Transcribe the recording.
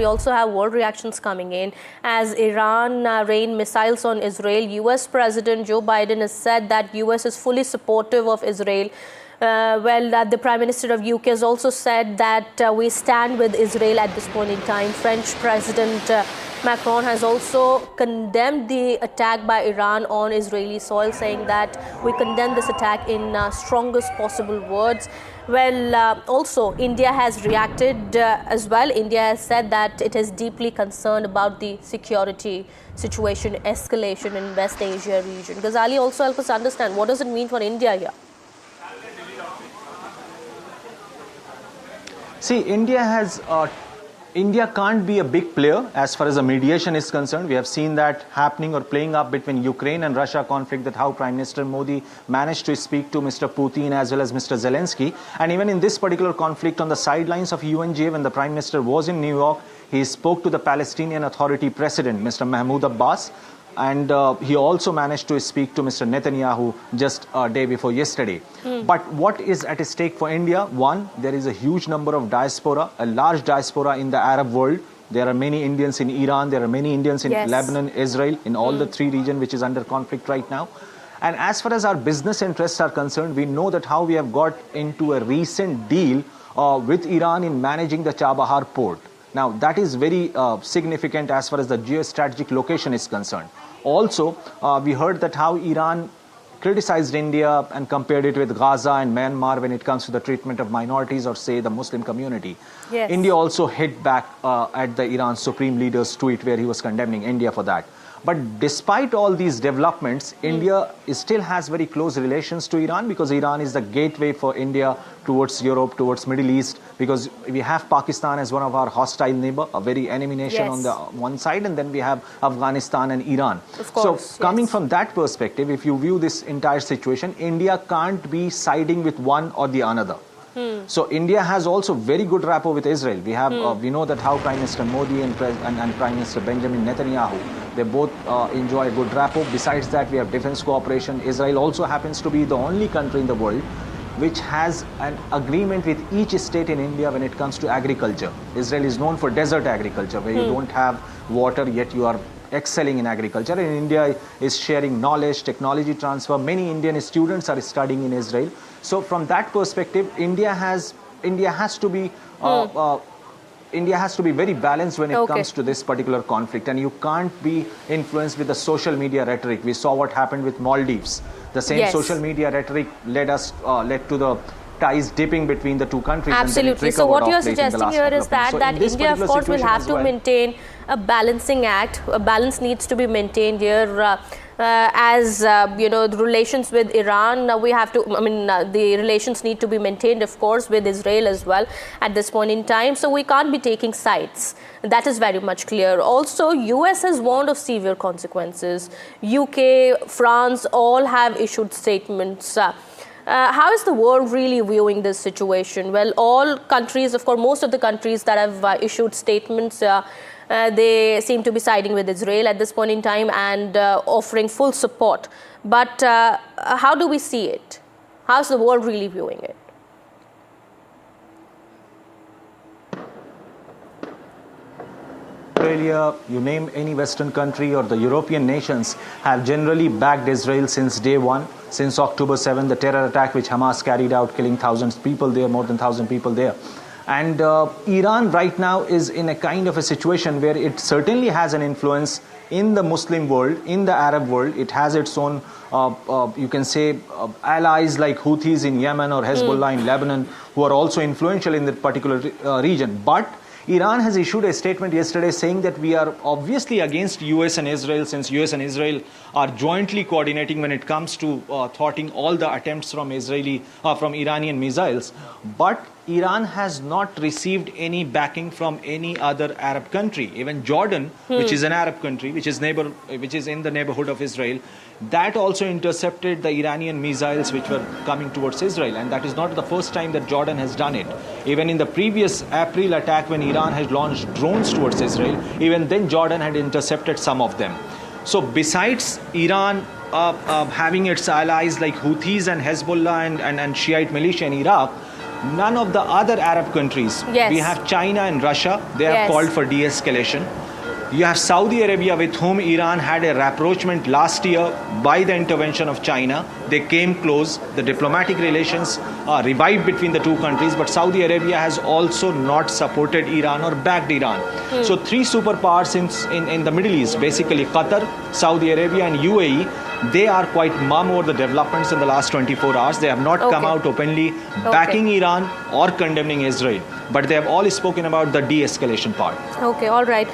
We also have world reactions coming in as Iran rained missiles on Israel. US President Joe Biden has said that US is fully supportive of Israel. The Prime Minister of UK has also said that we stand with Israel at this point in time. French President Macron has also condemned the attack by Iran on Israeli soil, saying that we condemn this attack in strongest possible words. Also, India has reacted as well. India has said that it is deeply concerned about the security situation, escalation in West Asia region. Ghazali, also help us understand what does it mean for India here? See, India can't be a big player as far as the mediation is concerned. We have seen that happening or playing up between Ukraine and Russia conflict, that how Prime Minister Modi managed to speak to Mr. Putin as well as Mr. Zelensky. And even in this particular conflict on the sidelines of UNGA, when the Prime Minister was in New York, he spoke to the Palestinian Authority President, Mr. Mahmoud Abbas. And he also managed to speak to Mr. Netanyahu just a day before yesterday. But what is at stake for India? One, there is a huge number of diaspora, a large diaspora in the Arab world. There are many Indians in Iran, there are many Indians in Lebanon, Israel, in all the three regions which is under conflict right now. And as far as our business interests are concerned, we know that how we have got into a recent deal with Iran in managing the Chabahar port. Now, that is very significant as far as the geostrategic location is concerned. Also, we heard that how Iran criticized India and compared it with Gaza and Myanmar when it comes to the treatment of minorities or, say, the Muslim community. India also hit back at the Iran Supreme Leader's tweet where he was condemning India for that. But despite all these developments, India still has very close relations to Iran, because Iran is the gateway for India towards Europe, towards Middle East, because we have Pakistan as one of our hostile neighbor, a very enemy nation on the one side, and then we have Afghanistan and Iran. Of course, so coming from that perspective, if you view this entire situation, India can't be siding with one or the another. So India has also very good rapport with Israel. We have, we know that how Prime Minister Modi and Prime Minister Benjamin Netanyahu, they both enjoy a good rapport. Besides that, we have defense cooperation. Israel also happens to be the only country in the world which has an agreement with each state in India when it comes to agriculture. Israel is known for desert agriculture, where you don't have water, yet you are excelling in agriculture. And India is sharing knowledge, technology transfer. Many Indian students are studying in Israel. So from that perspective, India has to be very balanced when it comes to this particular conflict, and you can't be influenced with the social media rhetoric. We saw what happened with Maldives. The same social media rhetoric led to the ties dipping between the two countries. Absolutely. So what you are suggesting here is that India, of course, will have to maintain a balancing act. A balance needs to be maintained here. The relations with Iran, we have to, the relations need to be maintained, of course, with Israel as well at this point in time. So we can't be taking sides. That is very much clear. Also, US has warned of severe consequences. UK, France, all have issued statements. How is the world really viewing this situation? Well, all countries, of course, most of the countries that have issued statements, they seem to be siding with Israel at this point in time and offering full support. But how do we see it? How's the world really viewing it? Australia, you name any Western country or the European nations have generally backed Israel since day one, since October 7, the terror attack which Hamas carried out, killing thousands of people there, more than 1,000 people there. And Iran right now is in a kind of a situation where it certainly has an influence in the Muslim world, in the Arab world. It has its own, you can say, allies like Houthis in Yemen or Hezbollah in Lebanon, who are also influential in that particular region. But Iran has issued a statement yesterday saying that we are obviously against US and Israel, since US and Israel are jointly coordinating when it comes to thwarting all the attempts from Iranian missiles. But Iran has not received any backing from any other Arab country. Even Jordan, which is an Arab country, which is in the neighborhood of Israel, that also intercepted the Iranian missiles which were coming towards Israel. And that is not the first time that Jordan has done it. Even in the previous April attack, when Iran had launched drones towards Israel, even then Jordan had intercepted some of them. So besides Iran having its allies like Houthis and Hezbollah and Shiite militia in Iraq, none of the other Arab countries, Yes. we have China and Russia, they have Yes. called for de-escalation. You have Saudi Arabia, with whom Iran had a rapprochement last year by the intervention of China. They came close. The diplomatic relations revived between the two countries, but Saudi Arabia has also not supported Iran or backed Iran. So three superpowers in the Middle East, basically Qatar, Saudi Arabia and UAE, they are quite mum over the developments in the last 24 hours. They have not come Okay. out openly backing Iran or condemning Israel, but they have all spoken about the de-escalation part. Okay, all right.